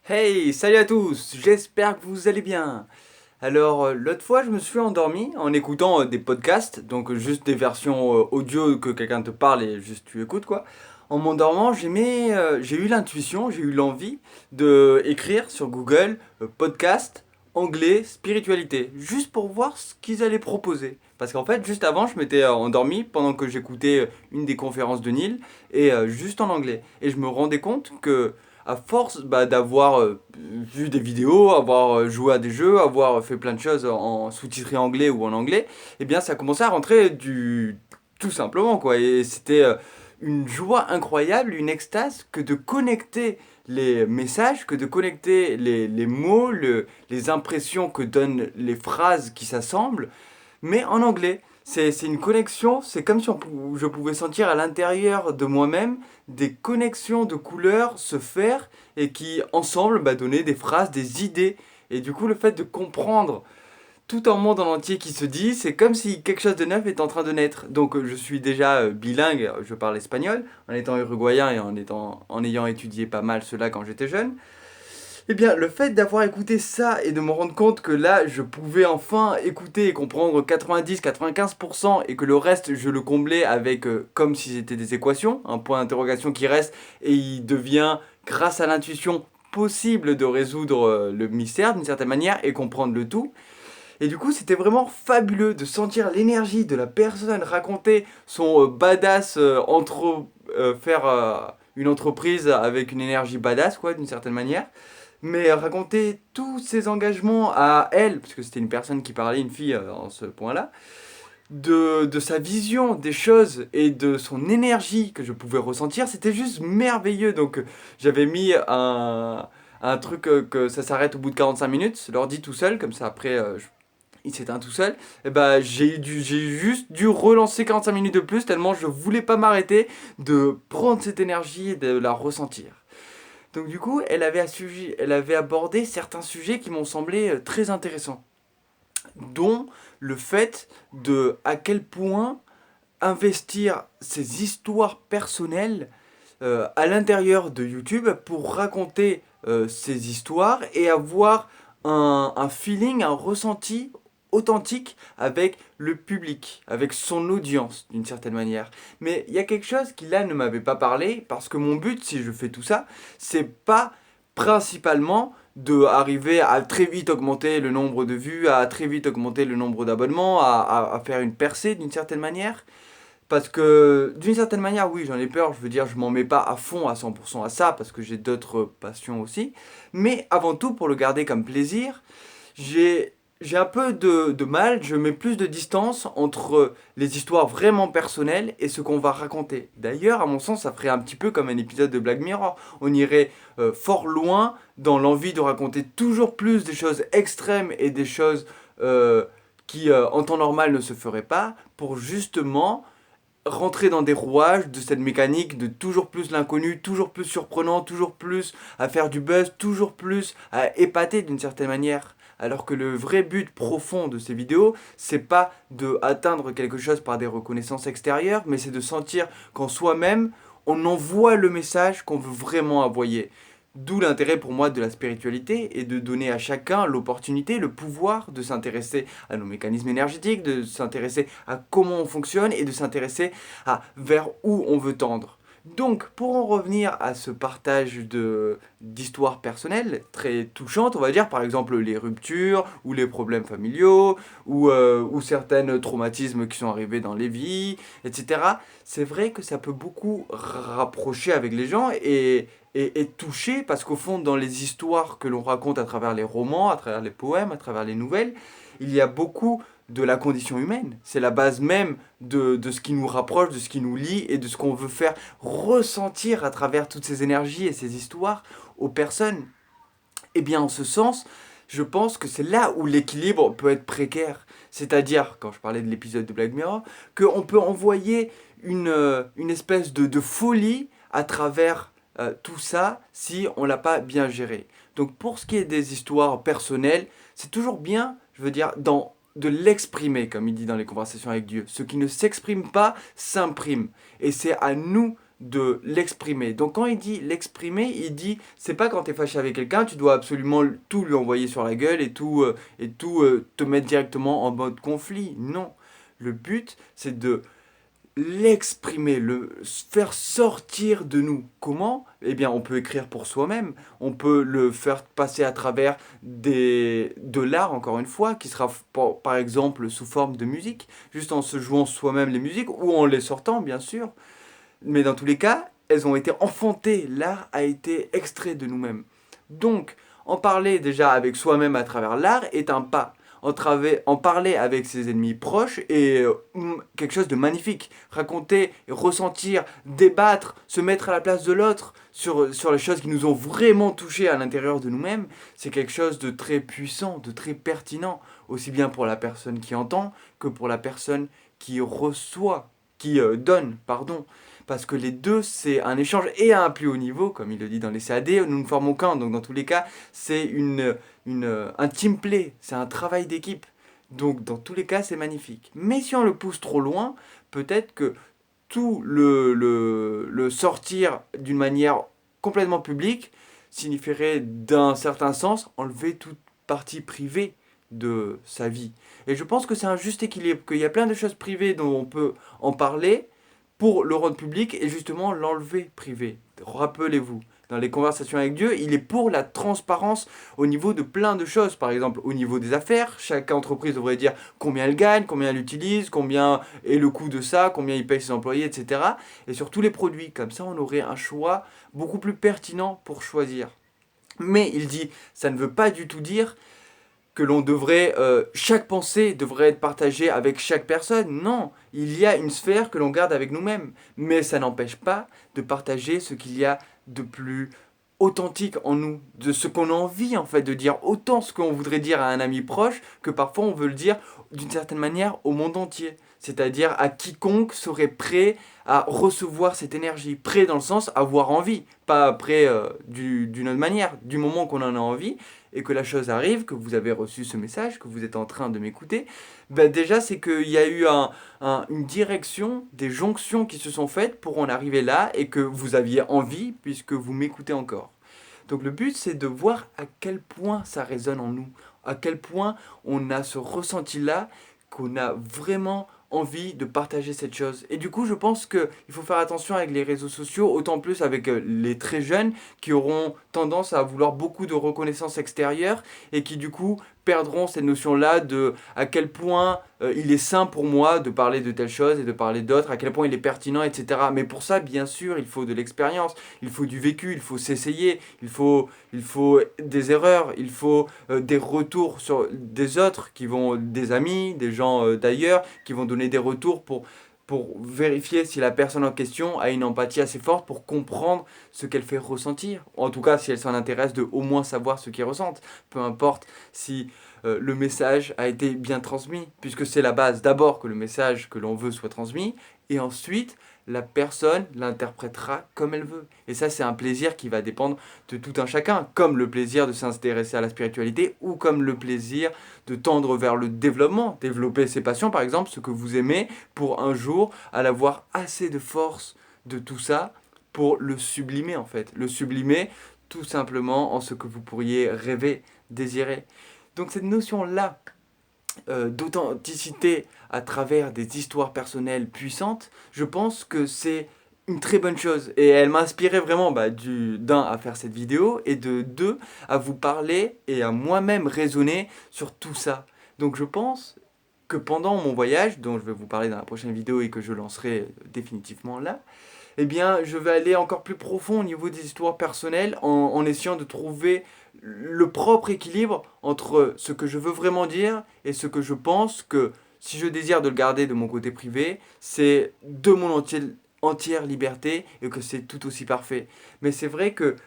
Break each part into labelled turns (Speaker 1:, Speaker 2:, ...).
Speaker 1: Hey, salut à tous, j'espère que vous allez bien. Alors, l'autre fois, je me suis endormi en écoutant des podcasts, donc juste des versions audio que quelqu'un te parle et juste tu écoutes quoi. En m'endormant, j'ai eu l'intuition, j'ai eu l'envie de écrire sur Google podcast anglais spiritualité, juste pour voir ce qu'ils allaient proposer. Parce qu'en fait, juste avant, je m'étais endormi pendant que j'écoutais une des conférences de Neil et juste en anglais. Et je me rendais compte que à force d'avoir vu des vidéos, avoir joué à des jeux, avoir fait plein de choses en sous-titré anglais ou en anglais, eh bien ça commençait à rentrer du tout simplement quoi. Et c'était une joie incroyable, une extase que de connecter les messages, que de connecter les mots, les impressions que donnent les phrases qui s'assemblent mais en anglais. C'est une connexion, c'est comme si je pouvais sentir à l'intérieur de moi-même des connexions de couleurs se faire et qui ensemble donnaient des phrases, des idées. Et du coup, le fait de comprendre tout un monde en entier qui se dit, c'est comme si quelque chose de neuf est en train de naître. Donc je suis déjà bilingue, je parle espagnol, en étant uruguayen et en ayant étudié pas mal cela quand j'étais jeune. Eh bien, le fait d'avoir écouté ça et de me rendre compte que là, je pouvais enfin écouter et comprendre 90-95% et que le reste, je le comblais avec comme si c'était des équations, un point d'interrogation qui reste et il devient, grâce à l'intuition, possible de résoudre le mystère d'une certaine manière et comprendre le tout. Et du coup, c'était vraiment fabuleux de sentir l'énergie de la personne raconter son badass faire une entreprise avec une énergie badass, quoi, d'une certaine manière mais raconter tous ses engagements à elle, parce que c'était une personne qui parlait, une fille en ce point-là, de sa vision des choses et de son énergie que je pouvais ressentir, c'était juste merveilleux. Donc j'avais mis un truc que ça s'arrête au bout de 45 minutes, l'ordi tout seul, comme ça après il s'éteint tout seul. Et bah j'ai juste dû relancer 45 minutes de plus tellement je voulais pas m'arrêter de prendre cette énergie et de la ressentir. Donc du coup, elle avait abordé certains sujets qui m'ont semblé très intéressants, dont le fait de à quel point investir ses histoires personnelles à l'intérieur de YouTube pour raconter ces histoires et avoir un feeling, un ressenti authentique avec le public, avec son audience d'une certaine manière. Mais il y a quelque chose qui là ne m'avait pas parlé parce que mon but si je fais tout ça, c'est pas principalement de arriver à très vite augmenter le nombre de vues, à très vite augmenter le nombre d'abonnements, à faire une percée d'une certaine manière. Parce que d'une certaine manière, oui, j'en ai peur, je veux dire, je m'en mets pas à fond à 100% à ça, parce que j'ai d'autres passions aussi. Mais avant tout, pour le garder comme plaisir, j'ai un peu de mal, je mets plus de distance entre les histoires vraiment personnelles et ce qu'on va raconter. D'ailleurs, à mon sens, ça ferait un petit peu comme un épisode de Black Mirror. On irait fort loin dans l'envie de raconter toujours plus des choses extrêmes et des choses qui en temps normal ne se feraient pas, pour justement rentrer dans des rouages de cette mécanique de toujours plus l'inconnu, toujours plus surprenant, toujours plus à faire du buzz, toujours plus à épater d'une certaine manière. Alors que le vrai but profond de ces vidéos, c'est pas de atteindre quelque chose par des reconnaissances extérieures, mais c'est de sentir qu'en soi-même, on envoie le message qu'on veut vraiment envoyer. D'où l'intérêt pour moi de la spiritualité et de donner à chacun l'opportunité, le pouvoir de s'intéresser à nos mécanismes énergétiques, de s'intéresser à comment on fonctionne et de s'intéresser à vers où on veut tendre. Donc, pour en revenir à ce partage d'histoires personnelles très touchantes, on va dire par exemple les ruptures ou les problèmes familiaux ou certains traumatismes qui sont arrivés dans les vies, etc. C'est vrai que ça peut beaucoup rapprocher avec les gens et toucher parce qu'au fond, dans les histoires que l'on raconte à travers les romans, à travers les poèmes, à travers les nouvelles, il y a beaucoup de la condition humaine. C'est la base même de ce qui nous rapproche, de ce qui nous lie et de ce qu'on veut faire ressentir à travers toutes ces énergies et ces histoires aux personnes. Et bien, en ce sens, je pense que c'est là où l'équilibre peut être précaire. C'est-à-dire, quand je parlais de l'épisode de Black Mirror, qu'on peut envoyer une espèce de folie à travers tout ça si on l'a pas bien géré. Donc pour ce qui est des histoires personnelles, c'est toujours bien, je veux dire, de l'exprimer, comme il dit dans les conversations avec Dieu. Ce qui ne s'exprime pas s'imprime. Et c'est à nous de l'exprimer. Donc quand il dit l'exprimer, il dit c'est pas quand tu es fâché avec quelqu'un, tu dois absolument tout lui envoyer sur la gueule et tout te mettre directement en mode conflit. Non. Le but, c'est de l'exprimer, le faire sortir de nous. Comment? Eh bien, on peut écrire pour soi-même, on peut le faire passer à travers de l'art, encore une fois, qui sera par exemple sous forme de musique, juste en se jouant soi-même les musiques, ou en les sortant, bien sûr. Mais dans tous les cas, elles ont été enfantées, l'art a été extrait de nous-mêmes. Donc, en parler déjà avec soi-même à travers l'art est un pas. En parler avec ses ennemis proches est quelque chose de magnifique. Raconter, ressentir, débattre, se mettre à la place de l'autre sur les choses qui nous ont vraiment touchés à l'intérieur de nous-mêmes, c'est quelque chose de très puissant, de très pertinent, aussi bien pour la personne qui entend que pour la personne qui reçoit, qui donne, pardon. Parce que les deux, c'est un échange et à un plus haut niveau, comme il le dit dans les CAD, nous ne formons qu'un. Donc dans tous les cas, c'est un team play, c'est un travail d'équipe. Donc dans tous les cas, c'est magnifique. Mais si on le pousse trop loin, peut-être que tout le sortir d'une manière complètement publique signifierait d'un certain sens enlever toute partie privée de sa vie. Et je pense que c'est un juste équilibre, qu'il y a plein de choses privées dont on peut en parler, pour le rendre public et justement l'enlever privé. Rappelez-vous, dans les conversations avec Dieu, il est pour la transparence au niveau de plein de choses. Par exemple, au niveau des affaires, chaque entreprise devrait dire combien elle gagne, combien elle utilise, combien est le coût de ça, combien il paye ses employés, etc. Et sur tous les produits. Comme ça, on aurait un choix beaucoup plus pertinent pour choisir. Mais il dit, ça ne veut pas du tout dire que l'on devrait, chaque pensée devrait être partagée avec chaque personne. Non, il y a une sphère que l'on garde avec nous-mêmes. Mais ça n'empêche pas de partager ce qu'il y a de plus authentique en nous, de ce qu'on a envie en fait de dire, autant ce qu'on voudrait dire à un ami proche que parfois on veut le dire d'une certaine manière au monde entier. C'est-à-dire à quiconque serait prêt à recevoir cette énergie. Prêt dans le sens avoir envie, pas prêt d'une autre manière. Du moment qu'on en a envie et que la chose arrive, que vous avez reçu ce message, que vous êtes en train de m'écouter, ben déjà c'est qu'il y a eu une direction, des jonctions qui se sont faites pour en arriver là et que vous aviez envie puisque vous m'écoutez encore. Donc le but c'est de voir à quel point ça résonne en nous, à quel point on a ce ressenti-là, qu'on a vraiment envie de partager cette chose. Et du coup, je pense qu'il faut faire attention avec les réseaux sociaux, autant plus avec les très jeunes qui auront tendance à vouloir beaucoup de reconnaissance extérieure et qui du coup perdront cette notion-là de à quel point il est sain pour moi de parler de telle chose et de parler d'autres, à quel point il est pertinent, etc. Mais pour ça, bien sûr, il faut de l'expérience, il faut du vécu, il faut s'essayer, il faut des erreurs, il faut des retours sur des autres qui vont, des amis, des gens d'ailleurs, qui vont donner des retours pour vérifier si la personne en question a une empathie assez forte pour comprendre ce qu'elle fait ressentir. En tout cas, si elle s'en intéresse, de au moins savoir ce qu'ils ressentent. Peu importe si le message a été bien transmis, puisque c'est la base d'abord que le message que l'on veut soit transmis, et ensuite la personne l'interprétera comme elle veut. Et ça, c'est un plaisir qui va dépendre de tout un chacun, comme le plaisir de s'intéresser à la spiritualité ou comme le plaisir de tendre vers le développement, développer ses passions, par exemple, ce que vous aimez, pour un jour avoir assez de force de tout ça pour le sublimer en fait. Le sublimer tout simplement en ce que vous pourriez rêver, désirer. Donc cette notion-là d'authenticité à travers des histoires personnelles puissantes, je pense que c'est une très bonne chose. Et elle m'a inspiré vraiment d'un à faire cette vidéo et de deux à vous parler et à moi-même raisonner sur tout ça. Donc je pense que pendant mon voyage, dont je vais vous parler dans la prochaine vidéo et que je lancerai définitivement là, eh bien, je vais aller encore plus profond au niveau des histoires personnelles en essayant de trouver le propre équilibre entre ce que je veux vraiment dire et ce que je pense que si je désire de le garder de mon côté privé, c'est de mon entière liberté et que c'est tout aussi parfait. Mais c'est vrai que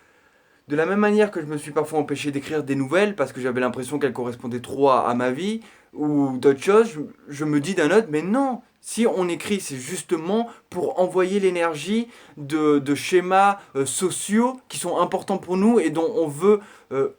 Speaker 1: de la même manière que je me suis parfois empêché d'écrire des nouvelles parce que j'avais l'impression qu'elles correspondaient trop à ma vie, ou d'autres choses, je me dis d'un autre, mais non, si on écrit, c'est justement pour envoyer l'énergie de schémas sociaux qui sont importants pour nous et dont on veut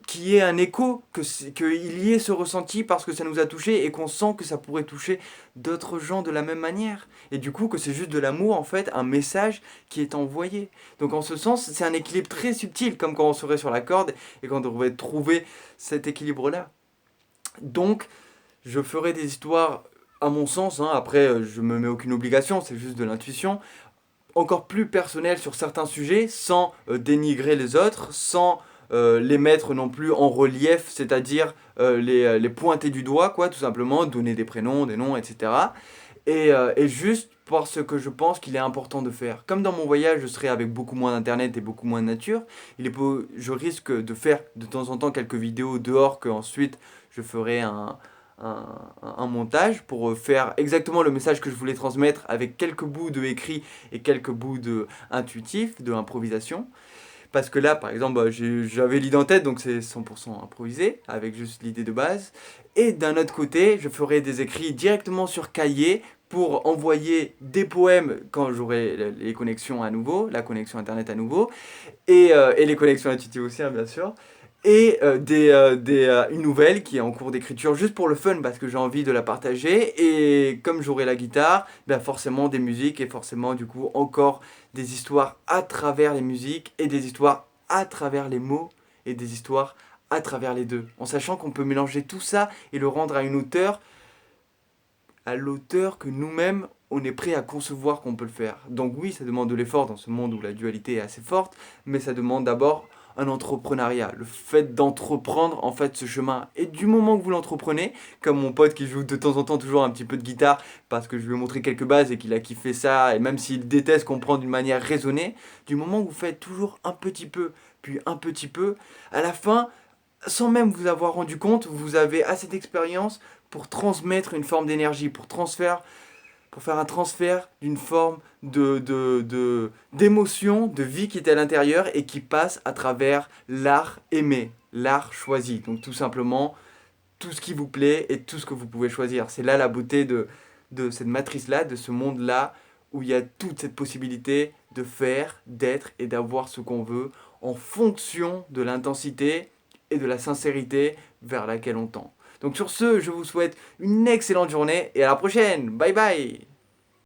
Speaker 1: qu'il y ait un écho, qu'il y ait ce ressenti parce que ça nous a touché et qu'on sent que ça pourrait toucher d'autres gens de la même manière. Et du coup, que c'est juste de l'amour, en fait, un message qui est envoyé. Donc en ce sens, c'est un équilibre très subtil, comme quand on serait sur la corde et quand on devrait trouver cet équilibre-là. Donc, je ferai des histoires, à mon sens, hein, après je me mets aucune obligation, c'est juste de l'intuition, encore plus personnelles sur certains sujets, sans dénigrer les autres, sans les mettre non plus en relief, c'est-à-dire les pointer du doigt, quoi, tout simplement, donner des prénoms, des noms, etc. Et juste parce que je pense qu'il est important de faire. Comme dans mon voyage, je serai avec beaucoup moins d'internet et beaucoup moins de nature, je risque de faire de temps en temps quelques vidéos dehors qu'ensuite je ferai un, un montage pour faire exactement le message que je voulais transmettre avec quelques bouts de écrit et quelques bouts de intuitif, de improvisation. Parce que là, par exemple, j'avais l'idée en tête, donc c'est 100% improvisé, avec juste l'idée de base. Et d'un autre côté, je ferai des écrits directement sur cahier pour envoyer des poèmes quand j'aurai les connexions à nouveau, la connexion internet à nouveau, et les connexions intuitives aussi, hein, bien sûr. Et une nouvelle qui est en cours d'écriture juste pour le fun parce que j'ai envie de la partager. Et comme j'aurai la guitare, ben forcément des musiques et forcément du coup encore des histoires à travers les musiques et des histoires à travers les mots et des histoires à travers les deux. En sachant qu'on peut mélanger tout ça et le rendre à l'auteur que nous-mêmes on est prêt à concevoir qu'on peut le faire. Donc oui, ça demande de l'effort dans ce monde où la dualité est assez forte, mais ça demande d'abord un entrepreneuriat, le fait d'entreprendre en fait ce chemin. Et du moment que vous l'entreprenez, comme mon pote qui joue de temps en temps toujours un petit peu de guitare parce que je lui ai montré quelques bases et qu'il a kiffé ça, et même s'il déteste qu'on prend d'une manière raisonnée, du moment que vous faites toujours un petit peu, puis un petit peu, à la fin, sans même vous avoir rendu compte, vous avez assez d'expérience pour transmettre une forme d'énergie, pour faire un transfert d'une forme d'émotion, de vie qui est à l'intérieur et qui passe à travers l'art aimé, l'art choisi. Donc tout simplement, tout ce qui vous plaît et tout ce que vous pouvez choisir. C'est là la beauté de cette matrice-là, de ce monde-là, où il y a toute cette possibilité de faire, d'être et d'avoir ce qu'on veut en fonction de l'intensité et de la sincérité vers laquelle on tend. Donc sur ce, je vous souhaite une excellente journée et à la prochaine. Bye bye.